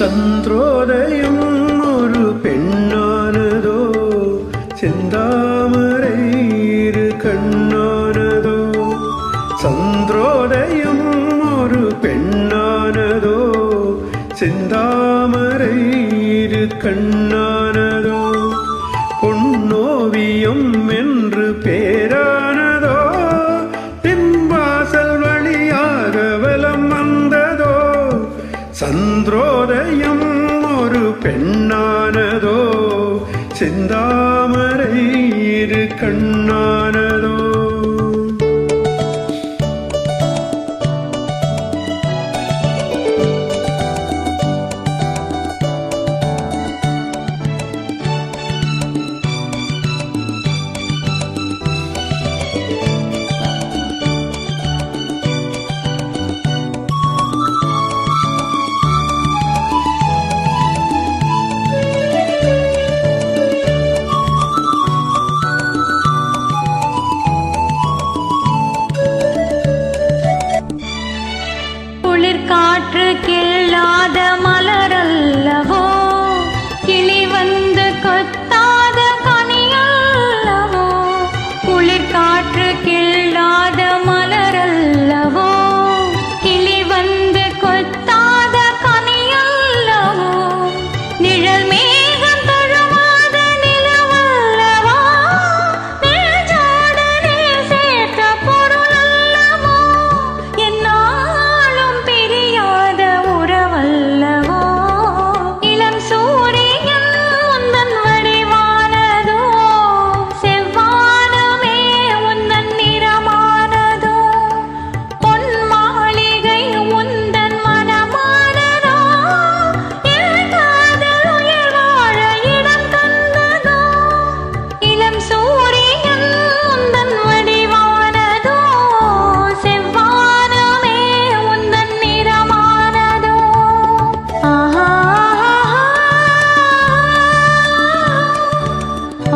சந்திரோதயம் ஒரு பெண்ணானதோ, செந்தாமரை இரு கண்ணானதோ. சந்திரோதயம் ஒரு பெண்ணானதோ, செந்தாமரை இரு கண்ணானதோ. பொன்னோவியம் என்று பேரானதோ, பின்வாசல் வழியாக வலம் வந்ததோ. சந்திரோதயம் ஒரு பெண்ணானதோ, செந்தாமரை இரு கண்ணானதோ. காற்று கில்லாத மலரல்லவோ, கிளி வந்து கொத்தாத கனியல்லவோ. குளிர் காற்று கில்லாத மலரல்லவோ, கிளி வந்து கொத்தாத கனியல்லவோ. நிழல் மேகம் தழுவாத நிலவல்லவோ, நெஞ்சோடு நீ சேர்த்த பொருளல்லவோ. என்னாலும் பிரியாத உறவல்லவோ. இளம் சூரியன் உந்தன் வடிவானதோ, செவ்வானமே உந்தன் நிறமானதோ. பொன் மாளிகை உந்தன் மனமானதோ, என் காதல் உயிர் வாழ இடம் தந்ததோ. இளம் சூரியன் உந்தன் வடிவானதோ, செவ்வானமே உந்தன் நிறமானதோ. ஆஹா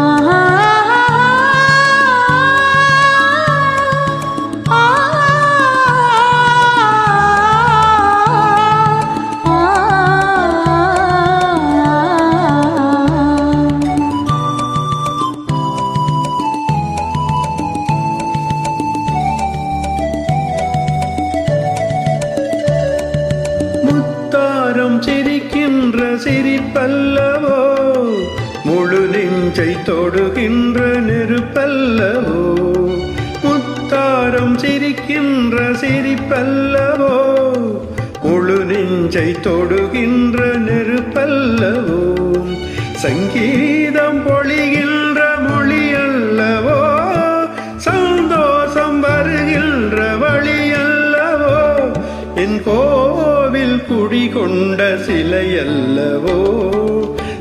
ஆஹா முத்தாரம் சிரிக்கின்ற சிரிப்பல்லவோ, முழு நெஞ்சை தொடுகின்ற நெருப்பல்லவோ. முத்தாரம் சிரிக்கின்ற சிரிப்பல்லவோ, முழு நெஞ்சை தொடுகின்ற நெருப்பல்லவோ. சங்கீதம் பொழிகின்ற மொழியல்லவோ, சந்தோஷம் வருகின்ற வழியல்லவோ. என் கோவில் குடிகொண்ட சிலையல்லவோ.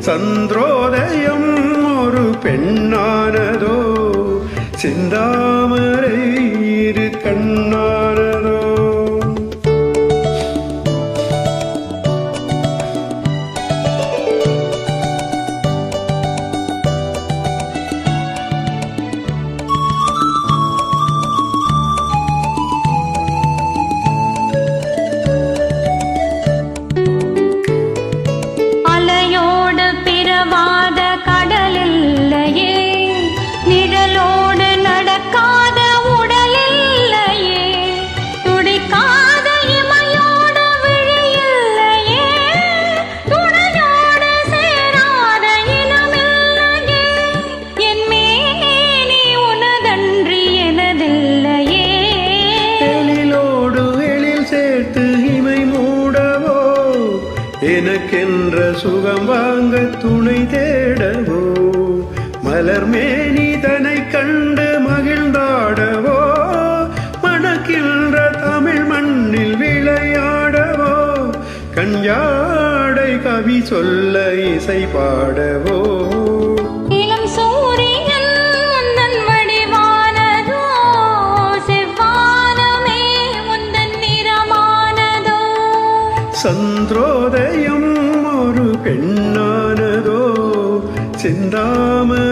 சந்திரோதயம் ஒரு பெண்ணானதோ, செந்தாமரை இரு கண்ணானதோ. அலையோடு பிறவாத கடலில்லையே, நிழலோடு நடக்காத உடலில்லையே. துடிக்காத இமையோடு விழியில்லையே, துணையோடு சேராத இனமில்லையே. என் மேனி உனதன்றி எனதில்லையே. எழிலோடு எழில் சேர்த்து இமை மூடவோ, எனக்கென்ற சுகம் வாங்க துணை தேடவோ. மலர் மேனி தனை கண்டு மகிழ்ந்தாடவோ, மணக்கின்ற தமிழ் மண்ணில் விளையாடவோ. கஞ்சாடை கவி சொல்ல இசை பாடவோ. இளம் சூரியன் உந்தன் வடிவானதோ, செவ்வானமே உந்தன் நிறமானதோ. சந்திரோதயம் ஒரு பெண்ணானதோ, செந்தாமரை